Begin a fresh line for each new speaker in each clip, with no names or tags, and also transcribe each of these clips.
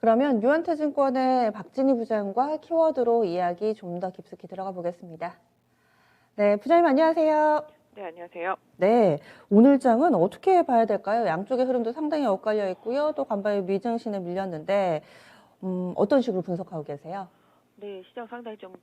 그러면 유한태증권의 박진희 부장과 키워드로 이야기 좀 더 깊숙이 들어가 보겠습니다. 네, 부장님 안녕하세요.
네, 안녕하세요.
네, 오늘 장은 어떻게 봐야 될까요? 양쪽의 흐름도 상당히 엇갈려 있고요. 또 간밤에 미증시는 밀렸는데 어떤 식으로 분석하고 계세요?
네, 시장 상당히 좀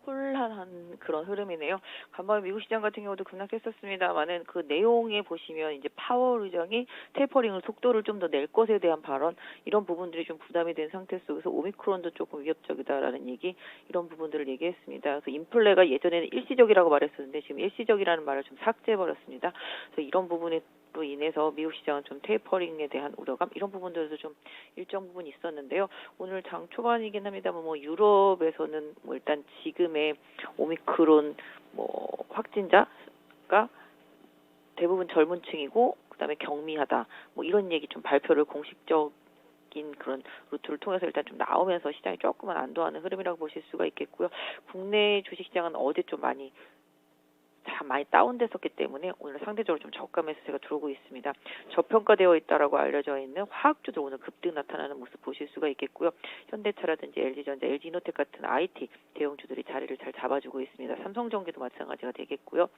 혼란한 그런 흐름이네요. 간밤에 미국 시장 같은 경우도 급락했었습니다만은 그 내용에 보시면 이제 파월 의장이 테이퍼링을 속도를 좀 더 낼 것에 대한 발언, 이런 부분들이 좀 부담이 된 상태 속에서 오미크론도 조금 위협적이다라는 얘기, 이런 부분들을 얘기했습니다. 그래서 인플레가 예전에는 일시적이라고 말했었는데 지금 일시적이라는 말을 좀 삭제해버렸습니다. 그래서 이런 부분에 로 인해서 미국 시장은 좀 테이퍼링에 대한 우려감, 이런 부분들도 좀 일정 부분 있었는데요. 오늘 장 초반이긴 합니다만 뭐 유럽에서는 뭐 일단 지금의 오미크론 확진자가 대부분 젊은 층이고 그다음에 경미하다, 뭐 이런 얘기 좀 발표를 공식적인 그런 루트를 통해서 일단 좀 나오면서 시장이 조금은 안도하는 흐름이라고 보실 수가 있겠고요. 국내 주식시장은 어제 좀 많이 다운됐었기 때문에 오늘 상대적으로 좀 저가 매수세가 들어오고 있습니다. 저평가되어 있다라고 알려져 있는 화학주들 오늘 급등 나타나는 모습 보실 수가 있겠고요. 현대차라든지 LG전자, LG이노텍 같은 IT 대형주들이 자리를 잘 잡아주고 있습니다. 삼성전기도 마찬가지가 되겠고요.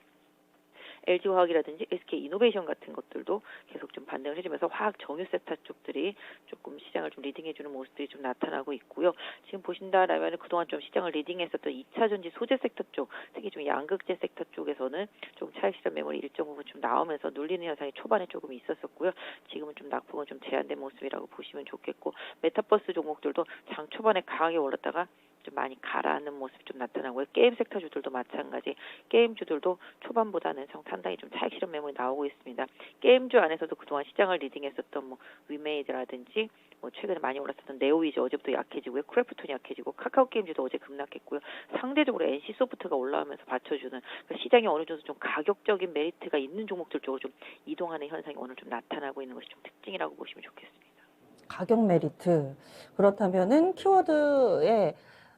LG화학이라든지 SK이노베이션 같은 것들도 계속 좀 반등을 해주면서 화학 정유 섹터 쪽들이 조금 시장을 좀 리딩해주는 모습들이 좀 나타나고 있고요. 지금 보신다라면 그동안 좀 시장을 리딩했었던 2차 전지 소재 섹터 쪽, 특히 좀 양극재 섹터 쪽에서는 좀 차익 실현 매물이 일정 부분 좀 나오면서 눌리는 현상이 초반에 조금 있었었고요. 지금은 좀 낙폭은 좀 제한된 모습이라고 보시면 좋겠고, 메타버스 종목들도 장 초반에 강하게 올랐다가 좀 많이 가라앉는 모습이 좀 나타나고요. 게임 섹터주들도 마찬가지. 게임주들도 초반보다는 상당히 좀 차익 실현 매물이 나오고 있습니다. 게임주 안에서도 그동안 시장을 리딩했었던 뭐 위메이드라든지 뭐 최근에 많이 올랐었던 네오위즈 어제부터 약해지고요. 크래프톤이 약해지고 카카오 게임주도 어제 급락했고요. 상대적으로 NC소프트가 올라오면서 받쳐주는, 그러니까 시장이 어느 정도 좀 가격적인 메리트가 있는 종목들 쪽으로 좀 이동하는 현상이 오늘 좀 나타나고 있는 것이 좀 특징이라고 보시면 좋겠습니다.
가격 메리트. 그렇다면은 키워드에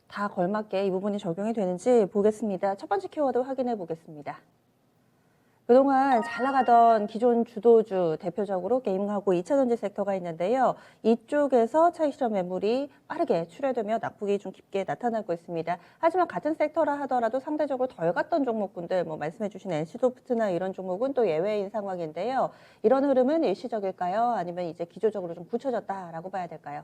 다 걸맞게 이 부분이 적용이 되는지 보겠습니다. 첫 번째 키워드 확인해 보겠습니다. 그동안 잘 나가던 기존 주도주 대표적으로 게임하고 2차전지 섹터가 있는데요. 이쪽에서 차익 실현 매물이 빠르게 출회되며 낙폭이 좀 깊게 나타나고 있습니다. 하지만 같은 섹터라 하더라도 상대적으로 덜 갔던 종목군들, 뭐 말씀해 주신 NC소프트나 이런 종목은 또 예외인 상황인데요. 이런 흐름은 일시적일까요? 아니면 이제 기조적으로 좀 굳혀졌다라고 봐야 될까요?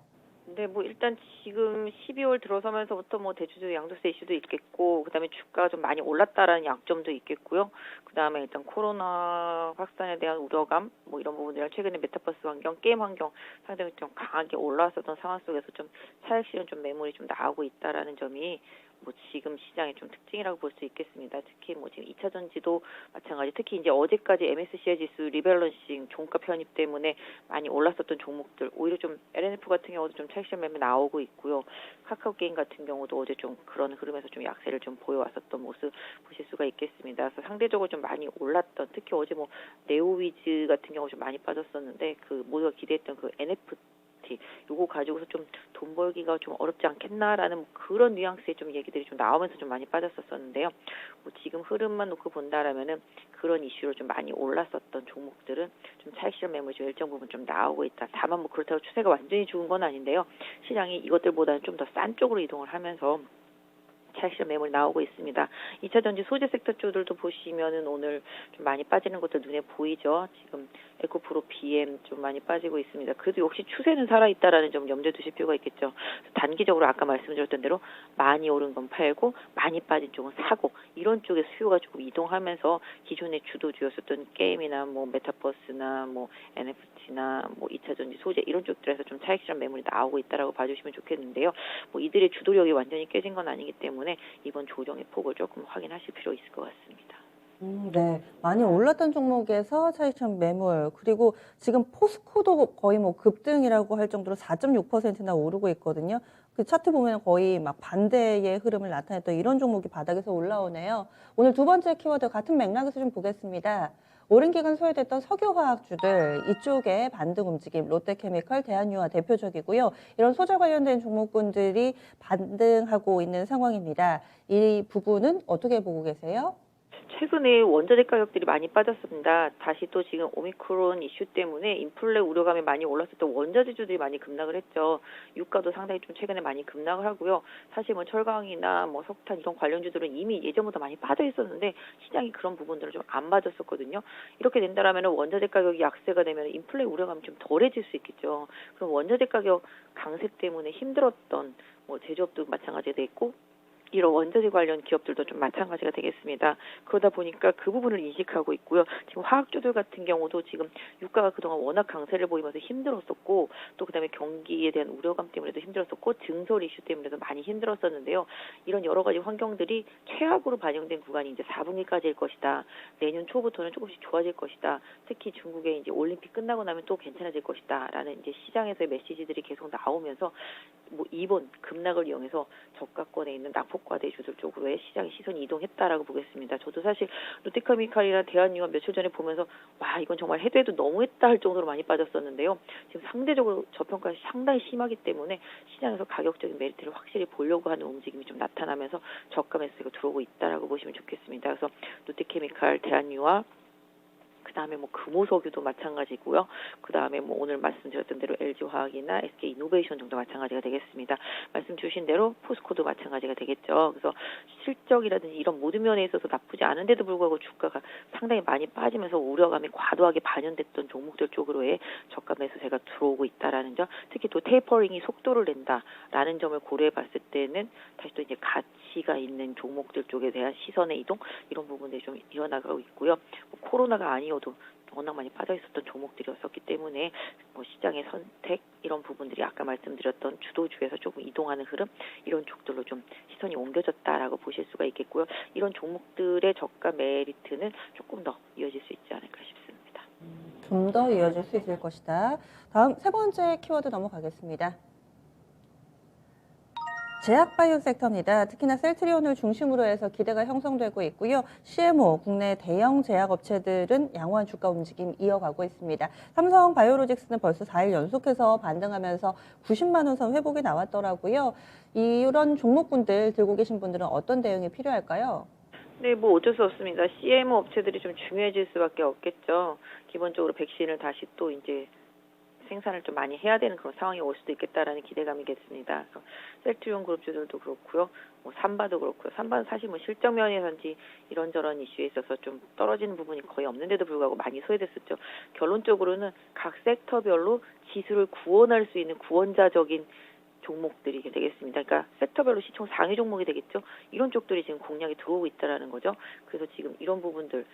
네, 뭐 일단 지금 12월 들어서면서부터 뭐 대주주 양도세 이슈도 있겠고, 그다음에 주가가 좀 많이 올랐다라는 약점도 있겠고요. 그다음에 일단 코로나 확산에 대한 우려감, 뭐 이런 부분들이랑 최근에 메타버스 환경, 게임 환경 상당히 좀 강하게 올라왔었던 상황 속에서 좀 차익 실현 좀 매물이 좀 나오고 있다라는 점이 뭐 지금 시장의 좀 특징이라고 볼 수 있겠습니다. 특히 뭐 지금 2차 전지도 마찬가지. 특히 이제 어제까지 MSCI 지수 리밸런싱 종가 편입 때문에 많이 올랐었던 종목들, 오히려 좀 LNF 같은 경우도 좀 차익 실현 매매 나오고 있고요. 카카오 게임 같은 경우도 어제 좀 그런 흐름에서 좀 약세를 좀 보여왔었던 모습 보실 수가 있겠습니다. 그래서 상대적으로 좀 많이 올랐던, 특히 어제 뭐 네오위즈 같은 경우 좀 많이 빠졌었는데 그 모두가 기대했던 그 NFT 요거 가지고서 좀 돈 벌기가 좀 어렵지 않겠나라는 그런 뉘앙스의 좀 얘기들이 좀 나오면서 좀 많이 빠졌었는데요. 뭐 지금 흐름만 놓고 본다라면은 그런 이슈로 좀 많이 올랐었던 종목들은 좀 차익 실현 매물이 좀 일정 부분 좀 나오고 있다. 다만 뭐 그렇다고 추세가 완전히 죽은 건 아닌데요. 시장이 이것들보다는 좀 더 싼 쪽으로 이동을 하면서 차익 실현 매물이 나오고 있습니다. 2차 전지 소재 섹터 쪽들도 보시면은 오늘 좀 많이 빠지는 것도 눈에 보이죠. 지금 에코프로 BM 좀 많이 빠지고 있습니다. 그래도 역시 추세는 살아있다라는 점 염두에 두실 필요가 있겠죠. 단기적으로 아까 말씀드렸던 대로 많이 오른 건 팔고 많이 빠진 쪽은 사고, 이런 쪽에 수요가 조금 이동하면서 기존의 주도주였었던 게임이나 뭐 메타버스나 뭐 NFT나 뭐 2차 전지 소재 이런 쪽들에서 좀 차익 실현 매물이 나오고 있다라고 봐주시면 좋겠는데요. 뭐 이들의 주도력이 완전히 깨진 건 아니기 때문에 이번 조정의 폭을 조금 확인하실 필요 있을 것 같습니다.
네. 많이 올랐던 종목에서 차익실현 매물, 그리고 지금 포스코도 거의 뭐 급등이라고 할 정도로 4.6%나 오르고 있거든요. 그 차트 보면 거의 막 반대의 흐름을 나타냈던 이런 종목이 바닥에서 올라오네요. 오늘 두 번째 키워드 같은 맥락에서 좀 보겠습니다. 오랜 기간 소외됐던 석유화학주들, 이쪽에 반등 움직임, 롯데케미칼, 대한유화 대표적이고요. 이런 소재 관련된 종목군들이 반등하고 있는 상황입니다. 이 부분은 어떻게 보고 계세요?
최근에 원자재 가격들이 많이 빠졌습니다. 다시 또 지금 오미크론 이슈 때문에 인플레 우려감이 많이 올랐을 때 원자재주들이 많이 급락을 했죠. 유가도 상당히 좀 최근에 많이 급락을 하고요. 사실 뭐 철강이나 뭐 석탄 이런 관련주들은 이미 예전보다 많이 빠져 있었는데 시장이 그런 부분들을 좀 안 맞았었거든요. 이렇게 된다라면 원자재 가격이 약세가 되면 인플레 우려감이 좀 덜해질 수 있겠죠. 그럼 원자재 가격 강세 때문에 힘들었던 뭐 제조업도 마찬가지가 됐고 이런 원자재 관련 기업들도 좀 마찬가지가 되겠습니다. 그러다 보니까 그 부분을 인식하고 있고요. 지금 화학주들 같은 경우도 지금 유가가 그동안 워낙 강세를 보이면서 힘들었었고 또 그다음에 경기에 대한 우려감 때문에도 힘들었었고 증설 이슈 때문에도 많이 힘들었었는데요. 이런 여러 가지 환경들이 최악으로 반영된 구간이 이제 4분기까지일 것이다. 내년 초부터는 조금씩 좋아질 것이다. 특히 중국의 이제 올림픽 끝나고 나면 또 괜찮아질 것이다라는 이제 시장에서의 메시지들이 계속 나오면서 뭐 이번 급락을 이용해서 저가권에 있는 낙폭과대주들 쪽으로의 시장의 시선이 이동했다라고 보겠습니다. 저도 사실 롯데케미칼이나 대한유업 며칠 전에 보면서 와 이건 정말 해도 해도 너무했다 할 정도로 많이 빠졌었는데요. 지금 상대적으로 저평가가 상당히 심하기 때문에 시장에서 가격적인 메리트를 확실히 보려고 하는 움직임이 좀 나타나면서 저가 매수가 들어오고 있다라고 보시면 좋겠습니다. 그래서 롯데케미칼, 대한유업 그 다음에 뭐 금호석유도 마찬가지고요. 그 다음에 뭐 오늘 말씀드렸던 대로 LG화학이나 SK이노베이션 정도 마찬가지가 되겠습니다. 말씀 주신 대로 포스코도 마찬가지가 되겠죠. 그래서 실적이라든지 이런 모든 면에 있어서 나쁘지 않은데도 불구하고 주가가 상당히 많이 빠지면서 우려감이 과도하게 반영됐던 종목들 쪽으로의 저가 매수세가 들어오고 있다라는 점, 특히 또 테이퍼링이 속도를 낸다라는 점을 고려해봤을 때는 다시 또 이제 가치가 있는 종목들 쪽에 대한 시선의 이동 이런 부분들이 좀 일어나고 있고요. 뭐 코로나가 아니어도 워낙 많이 빠져 있었던 종목들이었기 때문에 뭐 시장의 선택 이런 부분들이 아까 말씀드렸던 주도주에서 조금 이동하는 흐름 이런 쪽들로 좀 시선이 옮겨졌다라고 보실 수가 있겠고요. 이런 종목들의 저가 메리트는 조금 더 이어질 수 있지 않을까 싶습니다.
좀 더 이어질 수 있을 것이다. 다음 세 번째 키워드 넘어가겠습니다. 제약바이오 섹터입니다. 특히나 셀트리온을 중심으로 해서 기대가 형성되고 있고요. CMO, 국내 대형 제약업체들은 양호한 주가 움직임 이어가고 있습니다. 삼성 바이오로직스는 벌써 4일 연속해서 반등하면서 90만 원 선 회복이 나왔더라고요. 이런 종목군들 들고 계신 분들은 어떤 대응이 필요할까요?
네, 뭐 어쩔 수 없습니다. CMO 업체들이 좀 중요해질 수밖에 없겠죠. 기본적으로 백신을 다시 또 이제 생산을 좀 많이 해야 되는 그런 상황이 올 수도 있겠다라는 기대감이겠습니다. 그래서 셀트리온 그룹주들도 그렇고요. 뭐 삼바도 그렇고요. 삼바는 사실 뭐 실적 면에서인지 이런저런 이슈에 있어서 좀 떨어지는 부분이 거의 없는데도 불구하고 많이 소외됐었죠. 결론적으로는 각 섹터별로 지수를 구원할 수 있는 구원자적인 종목들이 되겠습니다. 그러니까 섹터별로 시총 상위 종목이 되겠죠. 이런 쪽들이 지금 공략이 들어오고 있다라는 거죠. 그래서 지금 이런 부분들을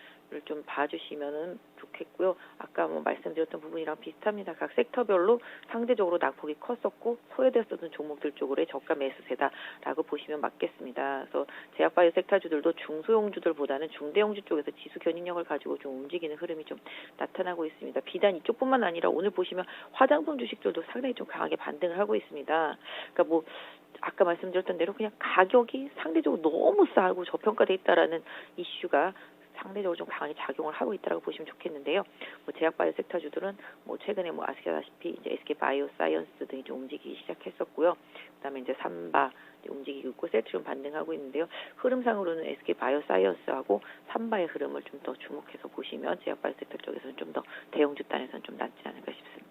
좀 봐주시면은 좋겠고요. 아까 뭐 말씀드렸던 부분이랑 비슷합니다. 각 섹터별로 상대적으로 낙폭이 컸었고 소외됐었던 종목들 쪽으로의 저가 매수세다라고 보시면 맞겠습니다. 그래서 제약바이오 섹터주들도 중소형주들보다는 중대형주 쪽에서 지수 견인력을 가지고 좀 움직이는 흐름이 좀 나타나고 있습니다. 비단 이쪽뿐만 아니라 오늘 보시면 화장품 주식들도 상당히 좀 강하게 반등을 하고 있습니다. 그러니까 뭐 아까 말씀드렸던 대로 그냥 가격이 상대적으로 너무 싸고 저평가돼 있다라는 이슈가 상대적으로 좀 강하게 작용을 하고 있다고 보시면 좋겠는데요. 뭐 제약바이오 섹터주들은 뭐 최근에 뭐 아시다시피 이제 SK 바이오사이언스 등이 좀 움직이기 시작했었고요. 그다음에 이제 삼바 움직이고 있고 셀트리온 반등하고 있는데요. 흐름상으로는 SK 바이오사이언스하고 삼바의 흐름을 좀 더 주목해서 보시면 제약바이오 섹터 쪽에서는 좀 더 대형주 단에서는 좀 낫지 않을까 싶습니다.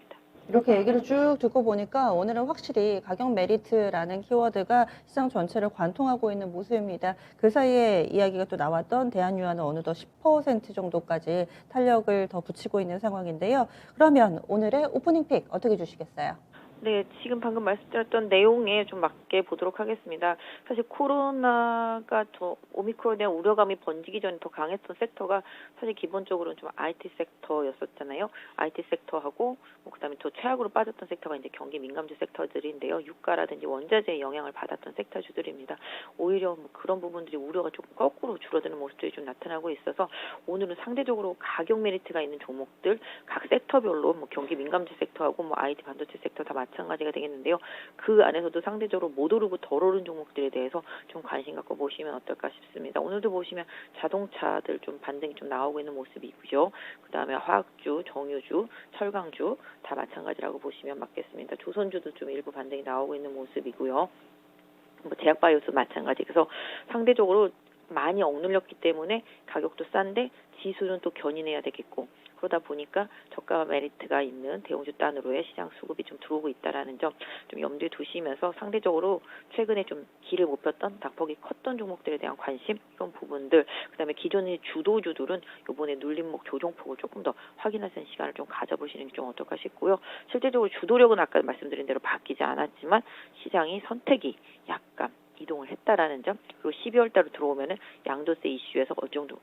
이렇게 얘기를 쭉 듣고 보니까 오늘은 확실히 가격 메리트라는 키워드가 시장 전체를 관통하고 있는 모습입니다. 그 사이에 이야기가 또 나왔던 대한유화는 어느덧 10% 정도까지 탄력을 더 붙이고 있는 상황인데요. 그러면 오늘의 오프닝 픽 어떻게 주시겠어요?
네, 지금 방금 말씀드렸던 내용에 좀 맞게 보도록 하겠습니다. 사실 코로나가 더 오미크론에 대한 우려감이 번지기 전에 더 강했던 섹터가 사실 기본적으로는 좀 IT 섹터였었잖아요. IT 섹터하고 뭐 그다음에 더 최악으로 빠졌던 섹터가 이제 경기 민감주 섹터들인데요. 유가라든지 원자재의 영향을 받았던 섹터주들입니다. 오히려 뭐 그런 부분들이 우려가 조금 거꾸로 줄어드는 모습들이 좀 나타나고 있어서 오늘은 상대적으로 가격 메리트가 있는 종목들 각 섹터별로 뭐 경기 민감주 섹터하고 뭐 IT 반도체 섹터 다 마찬가지가 되겠는데요. 그 안에서도 상대적으로 못 오르고 덜 오른 종목들에 대해서 좀 관심 갖고 보시면 어떨까 싶습니다. 오늘도 보시면 자동차들 좀 반등이 좀 나오고 있는 모습이고요. 그 다음에 화학주, 정유주, 철강주 다 마찬가지라고 보시면 맞겠습니다. 조선주도 좀 일부 반등이 나오고 있는 모습이고요. 뭐 제약바이오도 마찬가지. 그래서 상대적으로 많이 억눌렸기 때문에 가격도 싼데 지수는 또 견인해야 되겠고, 그러다 보니까 저가 메리트가 있는 대형주 단으로의 시장 수급이 좀 들어오고 있다라는 점 좀 염두에 두시면서, 상대적으로 최근에 좀 길을 못 폈던 낙폭이 컸던 종목들에 대한 관심, 이런 부분들, 그다음에 기존의 주도주들은 이번에 눌림목 조정폭을 조금 더 확인하시는 시간을 좀 가져보시는 게 좀 어떨까 싶고요. 실제적으로 주도력은 아까 말씀드린 대로 바뀌지 않았지만 시장이 선택이 약간 이동을 했다라는 점, 그리고 12월 달로 들어오면은 양도세 이슈에서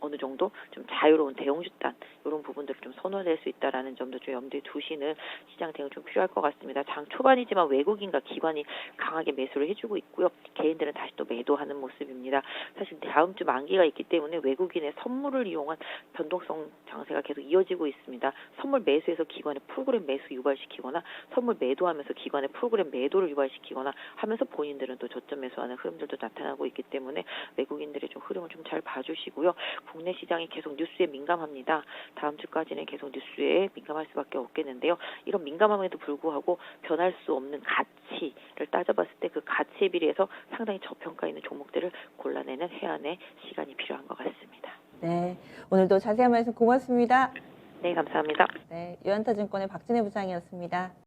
어느 정도 좀 자유로운 대형주 단, 이런 부분들을 좀 선호될 수 있다라는 점도 좀 염두에 두시는 시장 대응 좀 필요할 것 같습니다. 장 초반이지만 외국인과 기관이 강하게 매수를 해주고 있고요. 개인들은 다시 또 매도하는 모습입니다. 사실 다음 주 만기가 있기 때문에 외국인의 선물을 이용한 변동성 장세가 계속 이어지고 있습니다. 선물 매수해서 기관의 프로그램 매수 유발시키거나, 선물 매도하면서 기관의 프로그램 매도를 유발시키거나 하면서 본인들은 또 저점 매수하는 흐름들도 나타나고 있기 때문에 외국인들의 좀 흐름을 좀 잘 봐주시고요. 국내 시장이 계속 뉴스에 민감합니다. 다음 주까지는 계속 뉴스에 민감할 수밖에 없겠는데요. 이런 민감함에도 불구하고 변할 수 없는 가치를 따져봤을 때 그 가치에 비례해서 상당히 저평가 있는 종목들을 골라내는 해안의 시간이 필요한 것 같습니다.
네, 오늘도 자세한 말씀 고맙습니다.
네, 감사합니다.
네, 유한타증권의 박진혜 부장이었습니다.